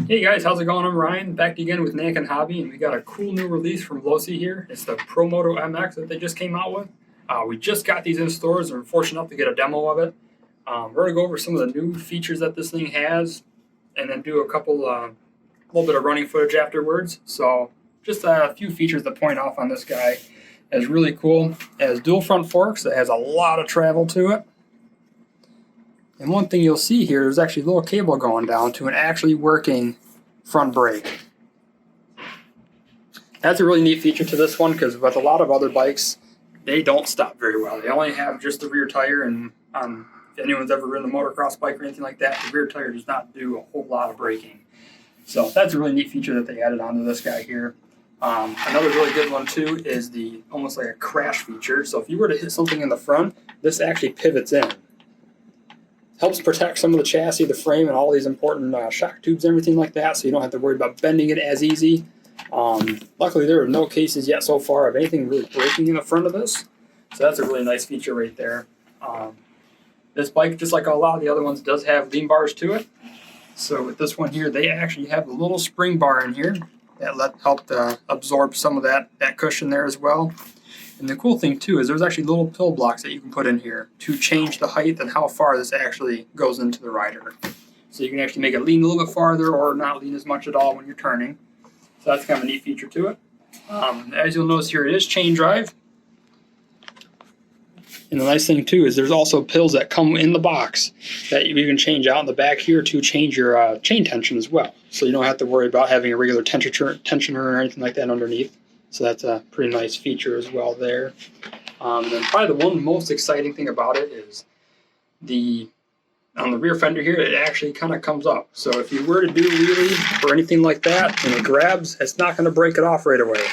Hey guys, how's it going? I'm Ryan, back again with Nankin Hobby, and we got a cool new release from Losi here. It's the Promoto-MX that they just came out with. We just got these in stores and we're fortunate enough to get a demo of it. We're going to go over some of the new features that this thing has and then do a little bit of running footage afterwards. So just a few features to point off on this guy. It's really cool. It has dual front forks. It has a lot of travel to it. And one thing you'll see here, there's actually a little cable going down to an actually working front brake. That's a really neat feature to this one because with a lot of other bikes, they don't stop very well. They only have just the rear tire, and if anyone's ever ridden a motocross bike or anything like that, the rear tire does not do a whole lot of braking. So that's a really neat feature that they added onto this guy here. Another really good one too is the almost like a crash feature. So if you were to hit something in the front, this actually pivots in. Helps protect some of the chassis, the frame, and all these important shock tubes and everything like that, so you don't have to worry about bending it as easy. Luckily, there are no cases yet so far of anything really breaking in the front of this, so that's a really nice feature right there. This bike, just like a lot of the other ones, does have lean bars to it. So with this one here, they actually have a little spring bar in here that helped absorb some of that cushion there as well. And the cool thing too is there's actually little pill blocks that you can put in here to change the height and how far this actually goes into the rider. So you can actually make it lean a little bit farther or not lean as much at all when you're turning. So that's kind of a neat feature to it. As you'll notice here, it is chain drive. And the nice thing too is there's also pills that come in the box that you can change out in the back here to change your chain tension as well. So you don't have to worry about having a regular tensioner or anything like that underneath. So that's a pretty nice feature as well there. Then probably the one most exciting thing about it is on the rear fender here, it actually kind of comes up. So if you were to do a wheelie or anything like that and it grabs, it's not going to break it off right away.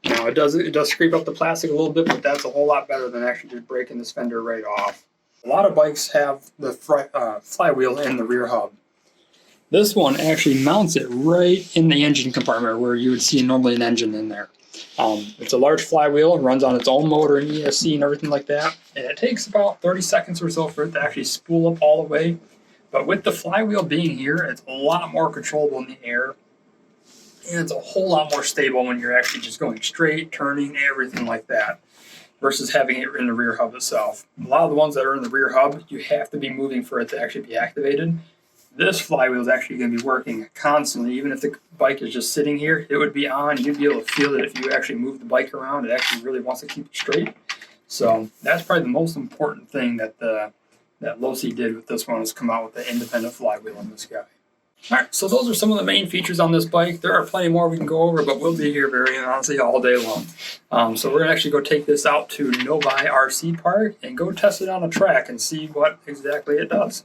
Now it does scrape up the plastic a little bit, but that's a whole lot better than actually just breaking this fender right off. A lot of bikes have the flywheel in the rear hub. This one actually mounts it right in the engine compartment where you would see normally an engine in there. It's a large flywheel, it runs on its own motor and ESC and everything like that. And it takes about 30 seconds or so for it to actually spool up all the way. But with the flywheel being here, it's a lot more controllable in the air. And it's a whole lot more stable when you're actually just going straight, turning, everything like that, versus having it in the rear hub itself. A lot of the ones that are in the rear hub, you have to be moving for it to actually be activated. This flywheel is actually going to be working constantly. Even if the bike is just sitting here, it would be on. You'd be able to feel it if you actually move the bike around. It actually really wants to keep it straight. So that's probably the most important thing that Losi did with this one, is come out with the independent flywheel on this guy. All right, so those are some of the main features on this bike. There are plenty more we can go over, but we'll be here very honestly all day long. So we're going to actually go take this out to Novi RC Park and go test it on a track and see what exactly it does.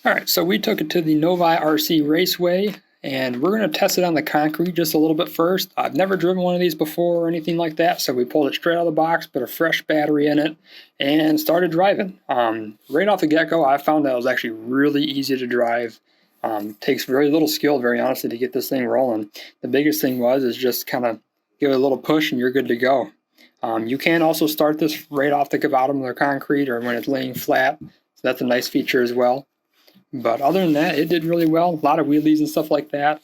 Alright, so we took it to the Novi RC Raceway, and we're going to test it on the concrete just a little bit first. I've never driven one of these before or anything like that, so we pulled it straight out of the box, put a fresh battery in it, and started driving. Right off the get-go, I found that it was actually really easy to drive. Takes very little skill, very honestly, to get this thing rolling. The biggest thing is just kind of give it a little push and you're good to go. You can also start this right off the bottom of the concrete or when it's laying flat, so that's a nice feature as well. But other than that, it did really well. A lot of wheelies and stuff like that.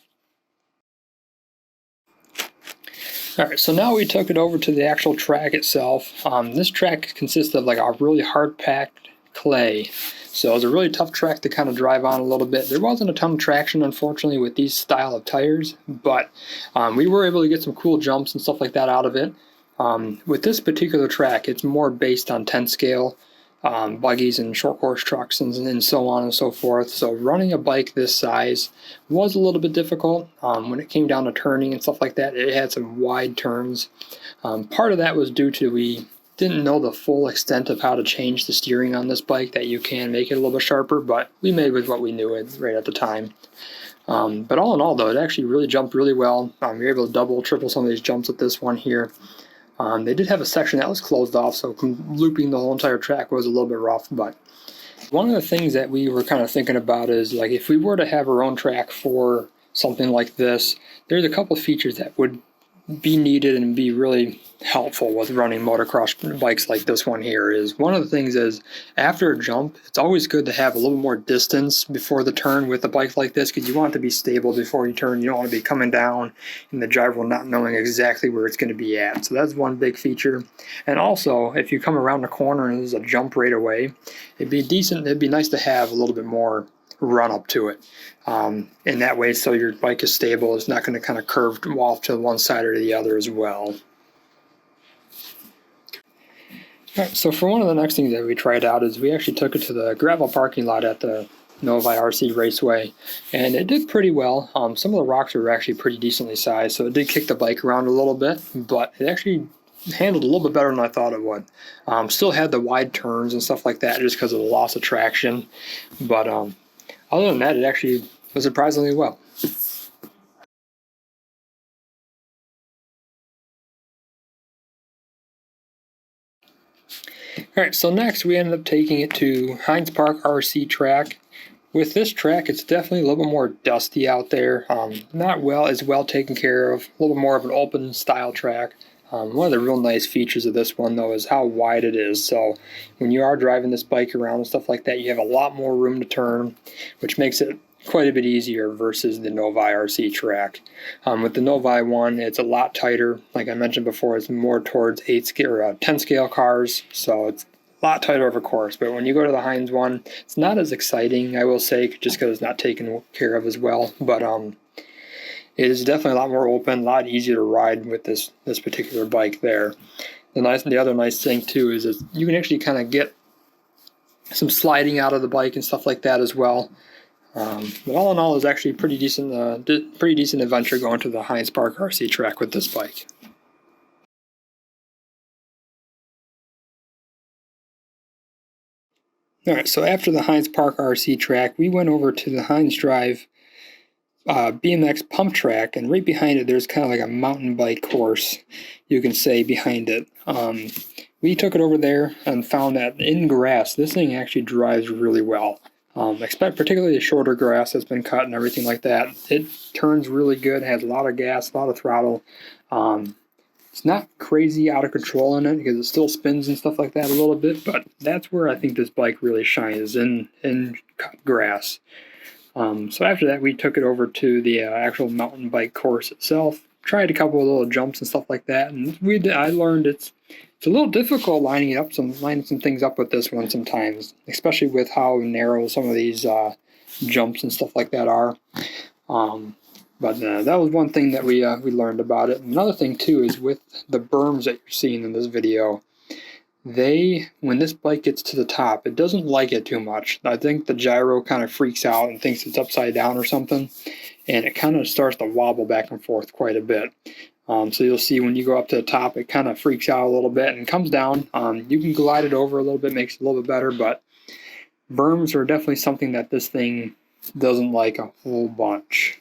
Alright, so now we took it over to the actual track itself. This track consists of like a really hard-packed clay. So it was a really tough track to kind of drive on a little bit. There wasn't a ton of traction, unfortunately, with these style of tires. But we were able to get some cool jumps and stuff like that out of it. With this particular track, it's more based on 10 scale. Buggies and short course trucks and so on and so forth. So running a bike this size was a little bit difficult. When it came down to turning and stuff like that, it had some wide turns. Part of that was due to we didn't know the full extent of how to change the steering on this bike, that you can make it a little bit sharper, but we made with what we knew right at the time. But all in all though, it actually really jumped really well. We were able to double, triple some of these jumps with this one here. They did have a section that was closed off, so looping the whole entire track was a little bit rough. But one of the things that we were kind of thinking about is, like, if we were to have our own track for something like this, there's a couple of features that would be needed and be really helpful with running motocross bikes like this one here is one of the things is after a jump, it's always good to have a little more distance before the turn with a bike like this, because you want it to be stable before you turn. You don't want to be coming down and the driver not knowing exactly where it's going to be at. So that's one big feature. And also, if you come around the corner and there's a jump right away, it'd be nice to have a little bit more run up to it. In that way, so your bike is stable. It's not going to kind of curve off to one side or the other as well. All right, so for one of the next things that we tried out is we actually took it to the gravel parking lot at the Novi RC Raceway, and it did pretty well. Some of the rocks were actually pretty decently sized, so it did kick the bike around a little bit, but it actually handled a little bit better than I thought it would. Still had the wide turns and stuff like that just because of the loss of traction, but other than that, it actually was surprisingly well. Alright, so next we ended up taking it to Hines Park RC track. With this track, it's definitely a little bit more dusty out there. Not as well taken care of, a little bit more of an open style track. One of the real nice features of this one, though, is how wide it is. So when you are driving this bike around and stuff like that, you have a lot more room to turn, which makes it quite a bit easier versus the Novi RC track. With the Novi one, it's a lot tighter. Like I mentioned before, it's more towards 10 scale cars, so it's a lot tighter of a course. But when you go to the Hines one, it's not as exciting, I will say, just because it's not taken care of as well. But it is definitely a lot more open, a lot easier to ride with this particular bike there. The other nice thing too is that you can actually kind of get some sliding out of the bike and stuff like that as well. But all in all, it's actually pretty decent adventure going to the Hines Park RC track with this bike. Alright, so after the Hines Park RC track, we went over to the Hines Drive BMX pump track, and right behind it there's kind of like a mountain bike course, you can say, behind it. We took it over there and found that in grass, this thing actually drives really well. Particularly the shorter grass that's been cut and everything like that. It turns really good, has a lot of gas, a lot of throttle. It's not crazy out of control in it because it still spins and stuff like that a little bit, but that's where I think this bike really shines, in cut grass. So after that, we took it over to the actual mountain bike course itself, tried a couple of little jumps and stuff like that, and I learned it's a little difficult lining some things up with this one sometimes, especially with how narrow some of these jumps and stuff like that are. But that was one thing that we learned about it. Another thing too is with the berms that you're seeing in this video, when this bike gets to the top, it doesn't like it too much. I think the gyro kind of freaks out and thinks it's upside down or something, and it kind of starts to wobble back and forth quite a bit. So you'll see when you go up to the top, it kind of freaks out a little bit and comes down. You can glide it over a little bit, makes it a little bit better, but berms are definitely something that this thing doesn't like a whole bunch.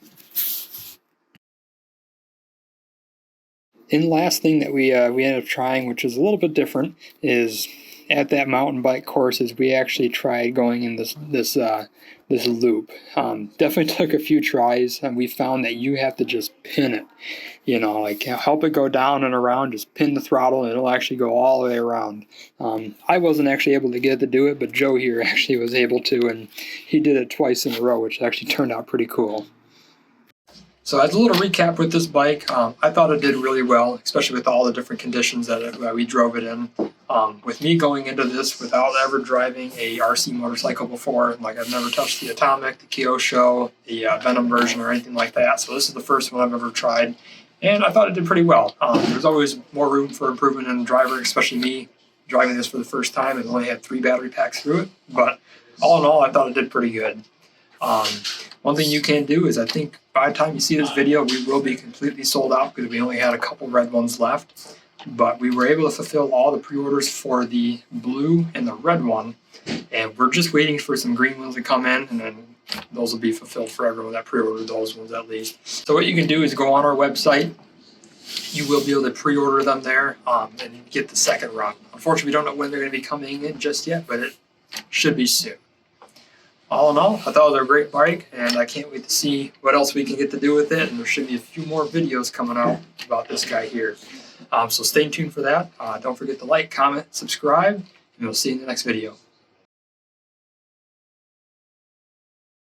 And the last thing that we ended up trying, which is a little bit different, is at that mountain bike course, is we actually tried going in this loop. Definitely took a few tries, and we found that you have to just pin it. You know, like help it go down and around, just pin the throttle, and it'll actually go all the way around. I wasn't actually able to get it to do it, but Joe here actually was able to, and he did it twice in a row, which actually turned out pretty cool. So as a little recap with this bike, I thought it did really well, especially with all the different conditions that we drove it in. With me going into this without ever driving a RC motorcycle before, like I've never touched the Atomic, the Kyosho, the Venom version or anything like that. So this is the first one I've ever tried, and I thought it did pretty well. There's always more room for improvement in the driver, especially me driving this for the first time and only had 3 battery packs through it. But all in all, I thought it did pretty good. One thing you can do is, I think by the time you see this video, we will be completely sold out because we only had a couple red ones left. But we were able to fulfill all the pre-orders for the blue and the red one, and we're just waiting for some green ones to come in, and then those will be fulfilled for everyone that pre-ordered those ones at least. So what you can do is go on our website. You will be able to pre-order them there and get the second run. Unfortunately, we don't know when they're going to be coming in just yet, but it should be soon. all in all, I thought it was a great bike, and I can't wait to see what else we can get to do with it. And there should be a few more videos coming out about this guy here. So stay tuned for that. Don't forget to like, comment, subscribe, and we'll see you in the next video.